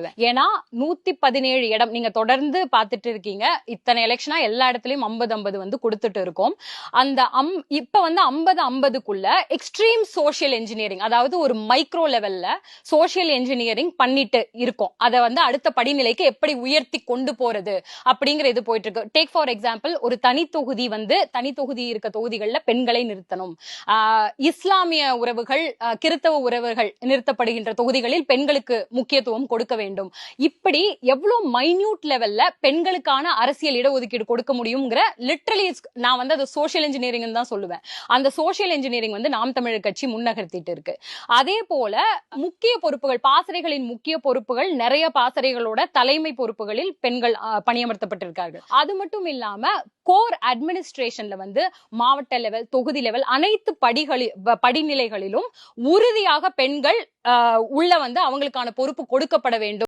சொல்லுவேன். ஏன்னா 117 இடம் நீங்க தொடர்ந்து பார்த்துட்டு இருக்கீங்க. இத்தனை எலெக்ஷனா எல்லா இடத்துலயும் 50-50 வந்து கொடுத்துட்டு இருக்கோம். அந்த இப்ப வந்து 50-50க்குள்ள எக்ஸ்ட்ரீம் சோசியல் என்ஜினியரிங், அதாவது ஒரு மைக்ரோ லெவல்ல சோசியல் என்ஜினியரிங் பண்ணிட்டு இருக்கோம். அதை வந்து அடுத்த படிநிலைக்கு எப்படி உயர்த்தி கொண்டு போறது அப்படிங்கிற இது போயிட்டு இருக்கு. டேக் ஃபார் எக்ஸாம்பிள், ஒரு தனி தொகுதி இருக்க தொகுதிகளில் பெண்களை நிறுத்தணும். இஸ்லாமிய உறவுகள், கிறித்தவ உறவுகள் நிறுத்தப்படுகின்ற தொகுதிகளில் பெண்களுக்கு முக்கியத்துவம் கொடுக்க வேண்டும். இப்படி எவ்வளவு மைன்யூட் லெவல்ல பெண்களுக்கான அரசியல் இடஒதுக்கீடு கொடுக்க முடியுங்கிற லிட்டரலி நான் வந்து அது சோசியல் இன்ஜினியரிங் தான் சொல்லுவேன். அந்த சோசியல் இன்ஜினியரிங் வந்து நாம் தமிழர் கட்சி முன்னகர்த்திட்டு இருக்கு. அதே போல முக்கிய பொறுப்புகள், பாசறைகளின் முக்கிய பொறுப்புகள், நிறைய பாசறைகளோட தலைமை பொறுப்புகளில் பெண்கள் பணியமர்த்தப்பட்டிருக்கார்கள். அது மட்டும் இல்லாம கோர் அட்மினிஸ்ட்ரேஷன்ல வந்து மாவட்ட லெவல், தொகுதி லெவல், அனைத்து படிநிலைகளிலும் உறுதியாக பெண்கள் உள்ள வந்து அவங்களுக்கான பொறுப்பு கொடுக்கப்பட வேண்டும்.